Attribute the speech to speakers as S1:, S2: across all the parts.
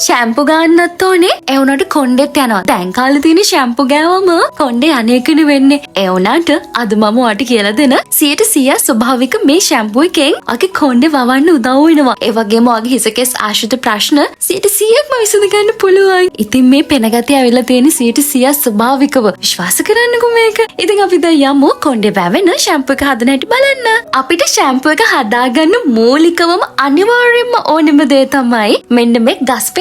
S1: Shampoo ගන්නත් ඕනේ. ඒ වුණාට කොණ්ඩෙත් යනවා. දැන් කාලේ තියෙන ෂැම්පු ගෑවම කොණ්ඩේ අනේකනේ වෙන්නේ. ඒ වුණාට අද මම ඔයාලට කියලා දෙන 100% ස්වභාවික මේ ෂැම්පු එකෙන් ඔයාගේ කොණ්ඩේ වවන්න උදව් වෙනවා. ඒ වගේම ඔයාගේ හිසකෙස් ආශ්‍රිත ප්‍රශ්න 100%ක්ම විසඳ ගන්න පුළුවන්. ඉතින් මේ පෙනගතිය ඇවිල්ලා තියෙන 100% ස්වභාවිකව විශ්වාස කරන්නකෝ මේක. ඉතින් අපි දැන් යමු කොණ්ඩේ වැවෙන ෂැම්පු එක හදන හැටි බලන්න. අපිට ෂැම්පු එක හදාගන්න මූලිකවම අනිවාර්යයෙන්ම ඕනෙම දේ තමයි මෙන්න මේ ගස්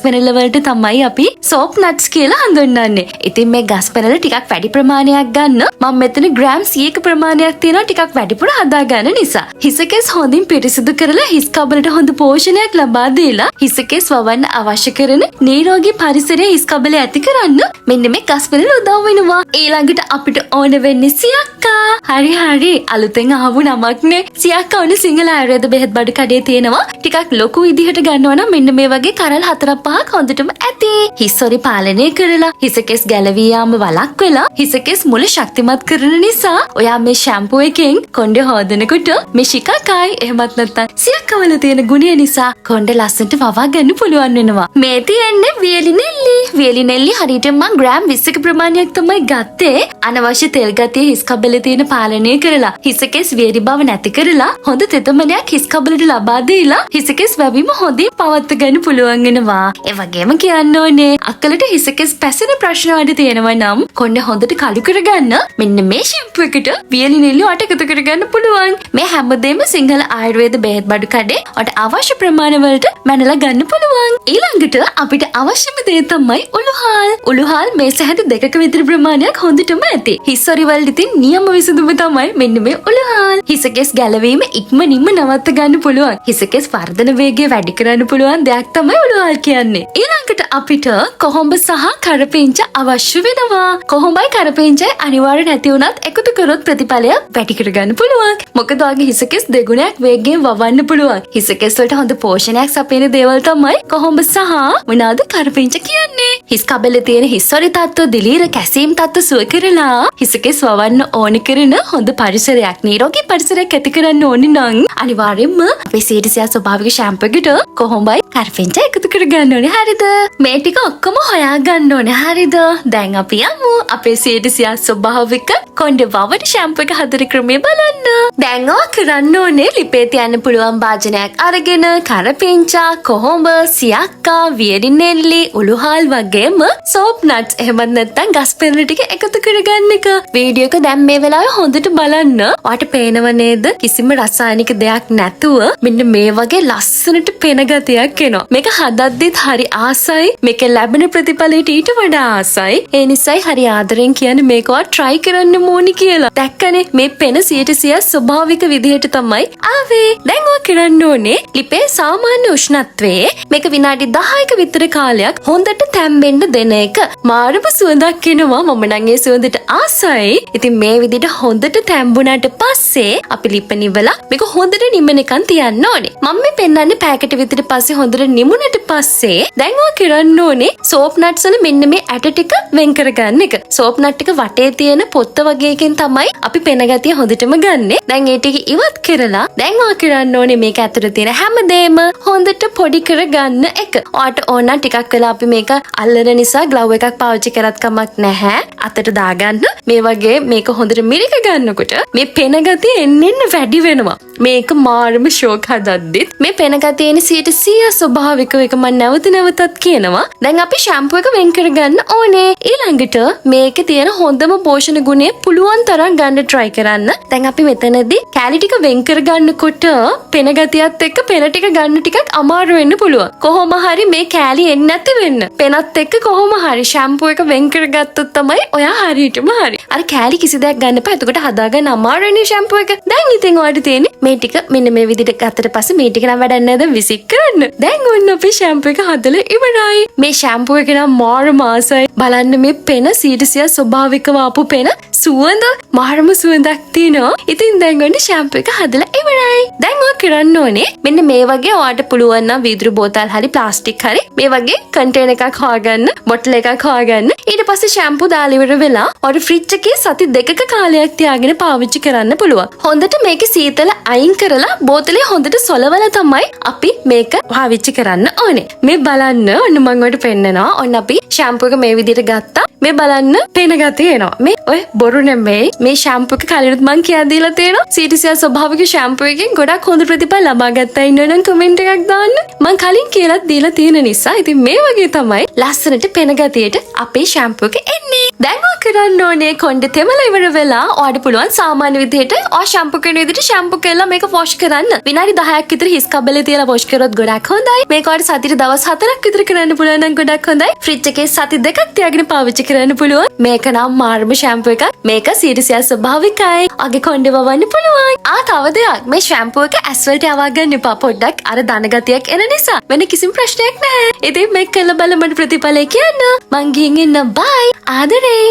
S1: පෙනල වලට තමයි අපි සෝප් නට්ස් කියලා හඳුන්වන්නේ. ඉතින් මේ ගස් පෙනල ටිකක් වැඩි ප්‍රමාණයක් ගන්න. මම මෙතන ග්‍රෑම් 100ක ප්‍රමාණයක් තියෙනවා ටිකක් වැඩිපුර හදා ගන්න නිසා. හිසකෙස් හොඳින් පිරිසිදු කරලා හිස් කබලට හොඳ පෝෂණයක් ලබා දීලා හිසකෙස් වවන්න අවශ්‍ය කරන නිරෝගී පරිසරය හිස් කබලේ ඇති කරන්න මෙන්න මේ ගස් පෙනල උදව් වෙනවා. ඊළඟට අපිට ඕන වෙන්නේ සියක්කා. හරි අලුතෙන් ආපු නමක්නේ. සියක්කා ඕනේ සිංහල ආයුර්වේද බෙහෙත් බඩ කඩේ තියෙනවා. ටිකක් ලොකු විදිහට ගන්නවා නම් මෙන්න මේ වගේ කරල් 4-5ක් හොඳටම ඇති. හිස්සොරි පාලනය කරලා හිසකෙස් ගැලවී යාම වළක්වලා හිසකෙස් මුල ශක්තිමත් කරන නිසා ඔයා මේ ෂැම්පූ එකෙන් කොණ්ඩේ හොදනකොට මේ ශිකාකායි එහෙමත් නැත්නම් සියක්කවල තියෙන ගුණය නිසා කොණ්ඩේ ලස්සනට වවා ගන්න පුළුවන් වෙනවා. මේ තියෙන්නේ වියලි නෙල්ලි. වියලි නෙල්ලි හරියට මම ග්‍රෑම් 20ක ප්‍රමාණයක් තමයි ගත්තේ. අනවශ්‍ය තෙල් ගතිය හිස් කබලේ තියෙන පාලනය කරලා හිසකෙස් වියලි බව නැති කරලා හොඳ තෙතමනයක් හිස් කබලට ලබා දීලා හිසකෙස් වැවීම හොඳින් පවත්වා ගන්න පුළුවන් වෙනවා. ඒ වගේම කියන්න ඕනේ අක්කලට හිසකෙස් පැසෙන ප්‍රශ්න වඩ තියෙනවා නම් කොණ්ඩේ හොඳට කළු කරගන්න මෙන්න මේ ෂැම්පූ එකට වියලි නෙල්ලි වට එකතු කරගන්න පුළුවන්. මේ හැමදේම සිංහල ආයුර්වේද බෙහෙත් බඩු කඩේ ඔට අවශ්‍ය ප්‍රමාණ වලට මැනලා ගන්න පුළුවන්. ඊළඟට අපිට අවශ්‍යම දේ තමයි උළුහාල්. උළුහාල් මේ සැහැටි 2ක විතර ප්‍රමාණයක් හොඳටම ඇති. හිස්සොරි වලට ඉතින් නියම විසඳුම තමයි මෙන්න මේ උළුහාල්. හිසකෙස් ගැලවීම ඉක්මනින්ම නවත්ත ගන්න පුළුවන්. හිසකෙස් වර්ධන වේගය වැඩි කරන්න පුළුවන් දෙයක් තමයි උළුහාල් කියන්නේ. ඊළඟට අපිට කොහොඹ සහ කරපිංච අවශ්‍ය වෙනවා. කොහොඹයි කරපිංචයි අනිවාර්ය නැති වුණත් එකතු කරොත් ප්‍රතිඵලය වැඩි කරගන්න පුළුවන්. මොකද ඔයාගේ හිසකෙස් දෙගුණයක් වේගයෙන් වවන්න පුළුවන්. හිසකෙස් වලට හොඳ පෝෂණයක් සපයන දේවල් තමයි කොහොඹ සහ මොනවාද කරපිංච කියන්නේ. හිස් කබලේ තියෙන හිස්සොරි තත්ත්ව දිලීර කැසීම් තත්ත්ව සුව කරලා හිසකෙස් වවන්න ඕන කරන හොඳ පරිසරයක් නිරෝගී පරිසරයක් ඇති කරන්න ඕනේ නම් අනිවාර්යයෙන්ම අපේ 100% ස්වභාවික ෂැම්පූ එකට කොහොඹයි කරපිංච එකතු කරගන්න ඕනේ. හරිද? මේ ටික ඔක්කොම හොයාගන්න ඕනේ. හරිද? දැන් අපි යමු අපේ 100% ස්වභාවික කොණ්ඩේ වවන ෂැම්පූ එක හදන ක්‍රමය බලන්න. දැන් ඔය කරන්න ඕනේ ලිපේ තියන්න පුළුවන් භාජනයක් අරගෙන කරපිංචා, කොහොඹ, සියක්කා, වියලි නෙල්ලි, උළුහාල් වගේම සෝප් නට්ස් එහෙමත් නැත්නම් ගස් පෙනල ටික එකතු කරගන්න එක. වීඩියෝ එක දැන් මේ වෙලාවේ හොඳට බලන්න. ඔයාට පේනව නේද? කිසිම රසායනික දෙයක් නැතුව මෙන්න මේ වගේ ලස්සනට පෙන ගතියක් එනවා. මේක හදද්දිත් හරි ආසයි. මේක ලැබෙන ප්‍රතිඵලයට ඊට වඩා ආසයි. ඒ නිසායි හරි ආදරෙන් කියන්නේ මේක ඔයා try කරන්න ඕනි කියලා. දැක්කනේ මේ පෙන 100% ස්වභාවික විදිහට තමයි ආවේ. දැන් ඔයා කරන්න ඕනේ ලිපේ සාමාන්‍ය උෂ්ණත්වයේ මේක විනාඩි 10ක විතර කාලයක් හොඳට තැම්බෙන්න දෙන එක. මාරම සුවඳක් එනවා. මම නම් ඒ සුවඳට ආසයි. ඉතින් මේ විදිහට හොඳට තැම්බුණාට පස්සේ අපි ලිප නිවලා මේක හොඳට නිමනකන් තියන්න ඕනේ. මම මේ පෙන්නන්නේ පැයකට විතර පස්සේ හොඳට නිමුණට පස්සේ දැන් ඔයා කරන්න ඕනේ සෝප් නට්ස් වල මෙන්න මේ ඇට ටික වෙන් කරගන්න එක. සෝප් නට් ටික වටේ තියෙන පොත්ත වගේ එකෙන් තමයි අපි පෙන ගතිය හොඳටම ගන්නෙ. දැන් ඒ ටික ඉවත් කරලා දැන් ඔයා කරන්න ඕනේ මේක ඇතුලේ තියෙන හැමදේම හොඳට පොඩි කරගන්න එක. ඔයාට ඕන නම් ටිකක් වෙලා අපි මේක අල්ලන නිසා ග්ලව් එකක් පාවිච්චි කරත් කමක් නැහැ. අතට දාගන්න. මේ වගේ මේක හොඳට මිරික ගන්නකොට මේ පෙන ගතිය එන්න වැඩි වෙනවා. මේක මාරම ෂෝක් හදද්දිත් මේ පෙන ගතිය එන 100% ස්වභාවික එක මම නැවතත් කියනවා. දැන් අපි ෂැම්පූ එක වෙන් කරගන්න ඕනේ. ඊළඟට මේකේ තියෙන හොඳම පෝෂණ ගුණය පුළුවන් තරම් ගන්න try කරන්න. දැන් අපි මෙතනදී කැලි ටික වෙන් කරගන්නකොට පෙන ගතියත් එක්ක පෙන ටික ගන්න ටිකක් අමාරු වෙන්න පුළුවන්. කොහොම හරි මේ කැලි එන්නේ නැති වෙන්න. පෙනත් එක්ක කොහොම හරි ෂැම්පූ එක වෙන් කරගත්තොත් තමයි ඔයා හරියටම හරි. අර කැලි කිසි දෙයක් ගන්න එපා. එතකොට හදාගන්න අමාරුනේ ෂැම්පූ එක. දැන් ඉතින් ඔයාලට තියෙන්නේ මේ ටික මෙන්න මේ විදිහට ගත්තට පස්සේ මේ ටික නම් වැඩක් නෑ. දැන් විසික් කරන්න. දැන් ඔන්න අපි ෂැම්පූ එක හදලා ඉවරයි. මේ ෂැම්පූ එක නම් මාරම ආසයි. බලන්න මේ පෙන සීටසියා ස්වභාවිකව ආපු පෙන සුවඳ මාරම සුවඳක් තියෙනවා. ඉතින් දැන් ඔන්න ෂැම්පූ එක හදලා ඉවරයි. දැන් ඔය කරන්න ඕනේ මෙන්න මේ වගේ ඔයාට පුළුවන් නම් වීදුරු බෝතල් හරි ප්ලාස්ටික් හරි මේ වගේ කන්ටේනර් එකක් හොයාගන්න, බොටල් එකක් හොයාගන්න. ඊට පස්සේ ෂැම්පූ දාලා ඉවර වෙලා ඔයාට ෆ්‍රිජ් එකේ සති 2ක කාලයක් තියාගෙන පාවිච්චි කරන්න පුළුවන්. හොඳට මේකේ සීතල අයින් කරලා බෝතලේ හොඳට සොලවලා තමයි අපි මේක පාවිච්චි කරන්න ඕනේ. මේ බලන්න ඔන්න මම ඔයාලට පෙන්නනවා. ඔන්න අපි ෂැම්පූ එක මේ විදිහට ගත්තා. මේ බලන්න පේන ගතිය එනවා. මේ ඔය බොරු නෙමෙයි. මේ ෂැම්පූ එක කලිනුත් මං කියා දීලා තියෙනවා. සීටසියා ස්වභාවික ෂැම්පූ එකෙන් ගොඩක් හොඳ ප්‍රතිඵල ලබා ගත්තා ඉන්නවනම් කමෙන්ට් එකක් දාන්න. මං කලින් කියලා දීලා තියෙන නිසා ඉතින් මේ වගේ තමයි ලස්සනට පෙන ගතියට අපේ ෂැම්පූ එක එන්නේ. දැන් ඔය කරන්න ඕනේ කොණ්ඩේ තෙමලා ඉවර වෙලා ඔයාලට පුළුවන් සාමාන්‍ය විදිහට ඔය ෂැම්පූ කරන විදිහට ෂැම්පූ කරලා මේක වොෂ් කරන්න. විනාඩි 10ක් විතර හිස් කබලේ තියලා වොෂ් කරොත් ගොඩක් හොඳයි. මේක ඔයාලට සතියට දවස් 4ක් විතර කරන්න පුළුවන් නම් ගොඩක් හොඳයි. ෆ්‍රිජ් එකේ සති 2ක් තියාගෙන පාවිච්චි කරන්න පුළුවන්. මේක නම් මාර්ම ෂැම්පූ එකක්. මේක සීටසියා ස්වභාවිකයි. අගේ කොණ්ඩේ වවන්න පුළුවන්. තව දෙයක් මේ ෂැම්පූ එක ඇස් වලට යවා ගන්න එපා. පොඩ්ඩක් අර දන ගතියක් එන නිසා වෙන කිසිම ප්‍රශ්නයක් නැහැ. ඉතින් මේක කළ බලමඩ ප්‍රතිඵලය කියන්න. මං ගිහින් එන්න බයි. ආදරේ.